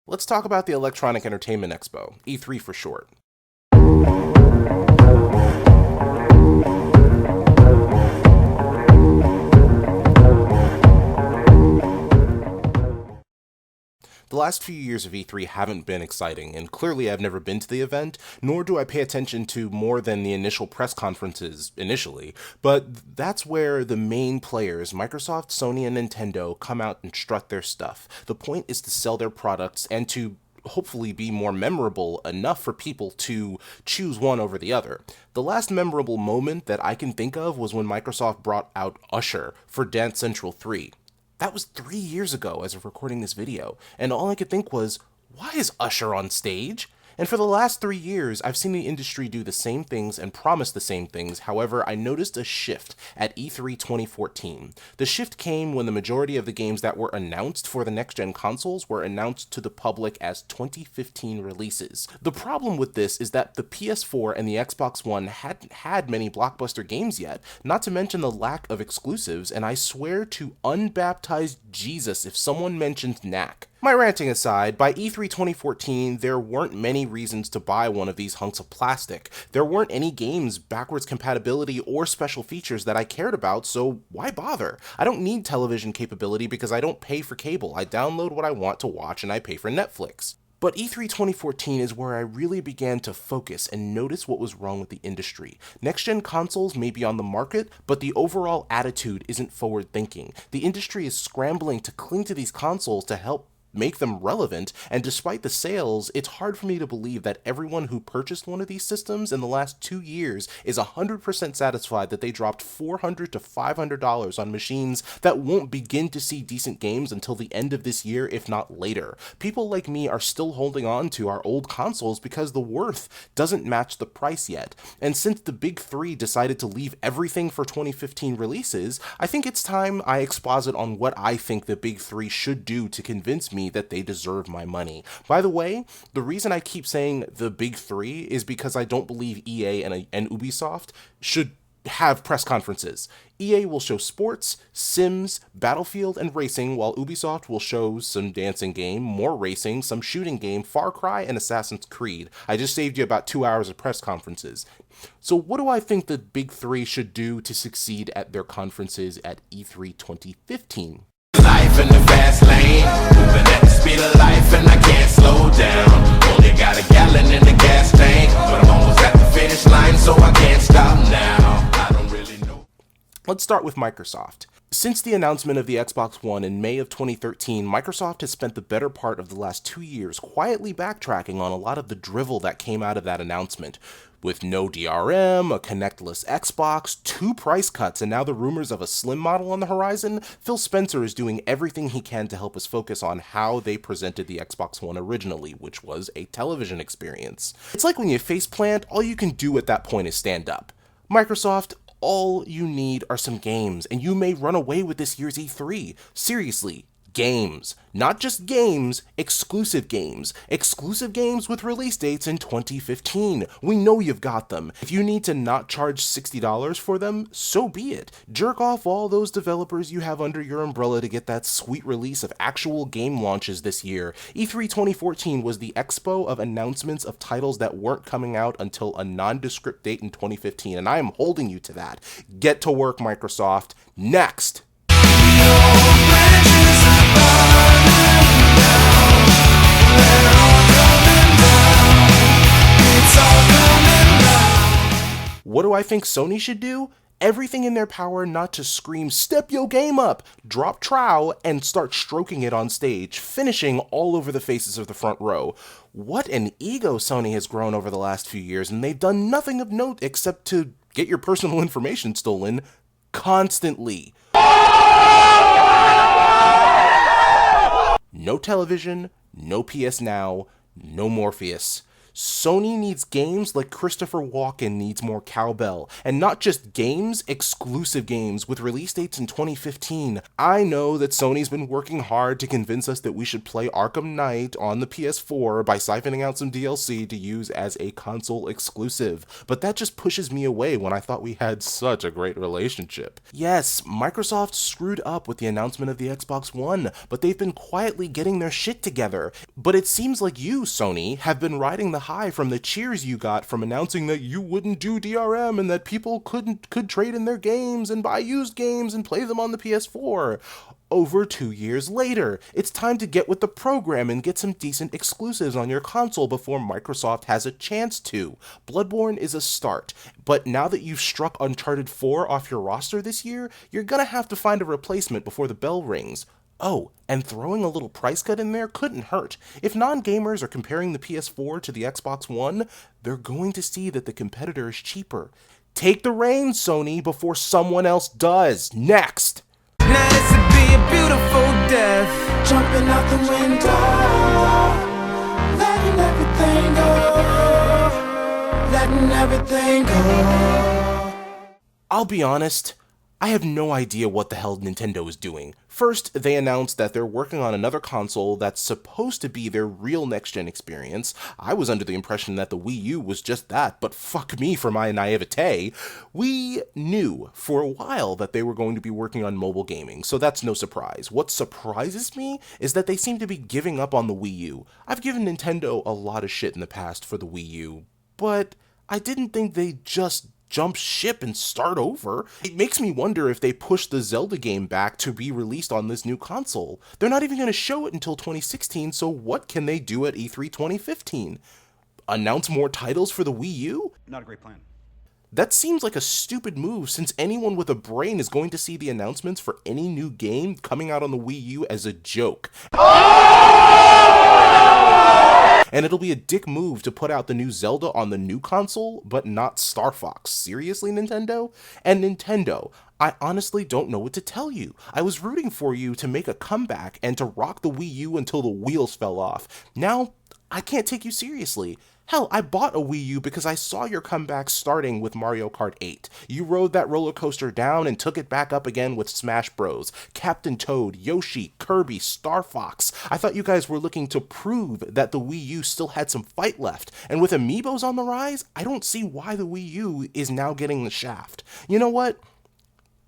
Let's talk about the Electronic Entertainment Expo, E3 for short. The last few years of E3 haven't been exciting, and clearly I've never been to the event, nor do I pay attention to more than the initial press conferences initially, but that's where the main players, Microsoft, Sony, and Nintendo, come out and strut their stuff. The point is to sell their products and to hopefully be more memorable enough for people to choose one over the other. The last memorable moment that I can think of was when Microsoft brought out Usher for Dance Central 3. That was 3 years ago as of recording this video, and all I could think was, why is Usher on stage? And for the last 3 years, I've seen the industry do the same things and promise the same things. However, I noticed a shift at E3 2014. The shift came when the majority of the games that were announced for the next-gen consoles were announced to the public as 2015 releases. The problem with this is that the PS4 and the Xbox One hadn't had many blockbuster games yet, not to mention the lack of exclusives, and I swear to unbaptized Jesus if someone mentioned knack. My ranting aside, by E3 2014, there weren't many reasons to buy one of these hunks of plastic. There weren't any games, backwards compatibility, or special features that I cared about, so why bother? I don't need television capability because I don't pay for cable. I download what I want to watch and I pay for Netflix. But E3 2014 is where I really began to focus and notice what was wrong with the industry. Next-gen consoles may be on the market, but the overall attitude isn't forward-thinking. The industry is scrambling to cling to these consoles to help make them relevant, and despite the sales, it's hard for me to believe that everyone who purchased one of these systems in the last 2 years is 100% satisfied that they dropped $400 to $500 on machines that won't begin to see decent games until the end of this year, if not later. People like me are still holding on to our old consoles because the worth doesn't match the price yet, and since the big three decided to leave everything for 2015 releases, I think it's time I exposit on what I think the big three should do to convince me that they deserve my money. By the way, the reason I keep saying the big three is because I don't believe EA and Ubisoft should have press conferences. EA will show sports, Sims, Battlefield, and racing, while Ubisoft will show some dancing game, more racing, some shooting game, Far Cry, and Assassin's Creed. I just saved you about 2 hours of press conferences. So what do I think the big three should do to succeed at their conferences at E3 2015? Life in the fast lane, moving at the speed of life and I can't slow down. Only got a gallon in the gas tank, but I'm almost at the finish line, so I can't stop now. I don't really know. Let's start with Microsoft. Since the announcement of the Xbox One in May of 2013, Microsoft has spent the better part of the last 2 years quietly backtracking on a lot of the drivel that came out of that announcement. With no DRM, a connectless Xbox, 2 price cuts, and now the rumors of a slim model on the horizon, Phil Spencer is doing everything he can to help us focus on how they presented the Xbox One originally, which was a television experience. It's like when you faceplant, all you can do at that point is stand up. Microsoft, all you need are some games, and you may run away with this year's E3. Seriously, games. Not just games, exclusive games. Exclusive games with release dates in 2015. We know you've got them. If you need to not charge $60 for them, so be it. Jerk off all those developers you have under your umbrella to get that sweet release of actual game launches this year. E3 2014 was the expo of announcements of titles that weren't coming out until a nondescript date in 2015, and I am holding you to that. Get to work, Microsoft. Next! What do I think Sony should do? Everything in their power not to scream, "Step your game up," drop trowel, and start stroking it on stage, finishing all over the faces of the front row. What an ego Sony has grown over the last few years, and they've done nothing of note except to get your personal information stolen constantly. No television, no PS Now, no Morpheus. Sony needs games like Christopher Walken needs more cowbell. And not just games, exclusive games with release dates in 2015. I know that Sony's been working hard to convince us that we should play Arkham Knight on the PS4 by siphoning out some DLC to use as a console exclusive. But that just pushes me away when I thought we had such a great relationship. Yes, Microsoft screwed up with the announcement of the Xbox One, but they've been quietly getting their shit together. But it seems like you, Sony, have been riding the high from the cheers you got from announcing that you wouldn't do DRM and that people could trade in their games and buy used games and play them on the PS4. Over 2 years later, it's time to get with the program and get some decent exclusives on your console before Microsoft has a chance to. Bloodborne is a start, but now that you've struck Uncharted 4 off your roster this year, you're gonna have to find a replacement before the bell rings. Oh, and throwing a little price cut in there couldn't hurt. If non-gamers are comparing the PS4 to the Xbox One, they're going to see that the competitor is cheaper. Take the reins, Sony, before someone else does. Next! Now this would be a beautiful death. Jumping out the window, letting everything go, letting everything go. I'll be honest, I have no idea what the hell Nintendo is doing. First, they announced that they're working on another console that's supposed to be their real next-gen experience. I was under the impression that the Wii U was just that, but fuck me for my naivete. We knew for a while that they were going to be working on mobile gaming, so that's no surprise. What surprises me is that they seem to be giving up on the Wii U. I've given Nintendo a lot of shit in the past for the Wii U, but I didn't think they'd just jump ship and start over. It makes me wonder if they push the Zelda game back to be released on this new console. They're not even going to show it until 2016, so what can they do at E3 2015? Announce more titles for the Wii U? Not a great plan. That seems like a stupid move, since anyone with a brain is going to see the announcements for any new game coming out on the Wii U as a joke. And it'll be a dick move to put out the new Zelda on the new console, but not Star Fox. Seriously, Nintendo? And Nintendo, I honestly don't know what to tell you. I was rooting for you to make a comeback and to rock the Wii U until the wheels fell off. Now, I can't take you seriously. Hell, I bought a Wii U because I saw your comeback starting with Mario Kart 8. You rode that roller coaster down and took it back up again with Smash Bros, Captain Toad, Yoshi, Kirby, Star Fox. I thought you guys were looking to prove that the Wii U still had some fight left, and with Amiibos on the rise, I don't see why the Wii U is now getting the shaft. You know what?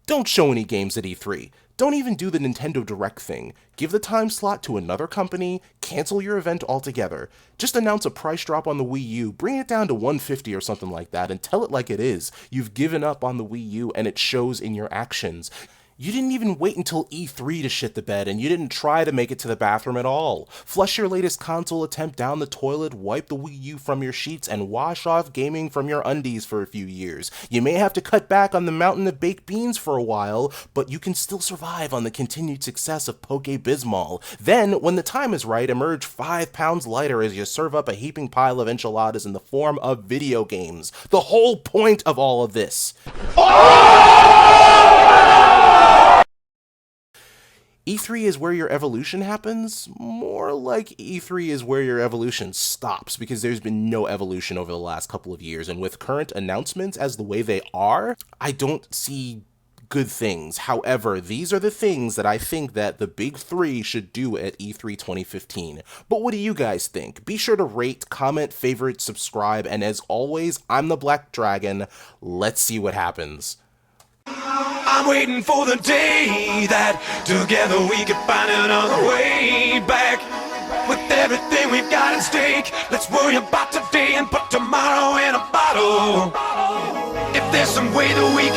Don't show any games at E3. Don't even do the Nintendo Direct thing. Give the time slot to another company, cancel your event altogether. Just announce a price drop on the Wii U, bring it down to $150 or something like that, and tell it like it is. You've given up on the Wii U and it shows in your actions. You didn't even wait until E3 to shit the bed, and you didn't try to make it to the bathroom at all. Flush your latest console attempt down the toilet, wipe the Wii U from your sheets, and wash off gaming from your undies for a few years. You may have to cut back on the mountain of baked beans for a while, but you can still survive on the continued success of Poke Bismol. Then, when the time is right, emerge 5 pounds lighter as you serve up a heaping pile of enchiladas in the form of video games. The whole point of all of this. E3 is where your evolution happens? More like E3 is where your evolution stops, because there's been no evolution over the last couple of years, and with current announcements as the way they are, I don't see good things. However, these are the things that I think that the big three should do at E3 2015. But what do you guys think? Be sure to rate, comment, favorite, subscribe, and as always, I'm the Black Dragon. Let's see what happens. I'm waiting for the day that together we can find another way back. With everything we've got at stake, let's worry about today and put tomorrow in a bottle. If there's some way that we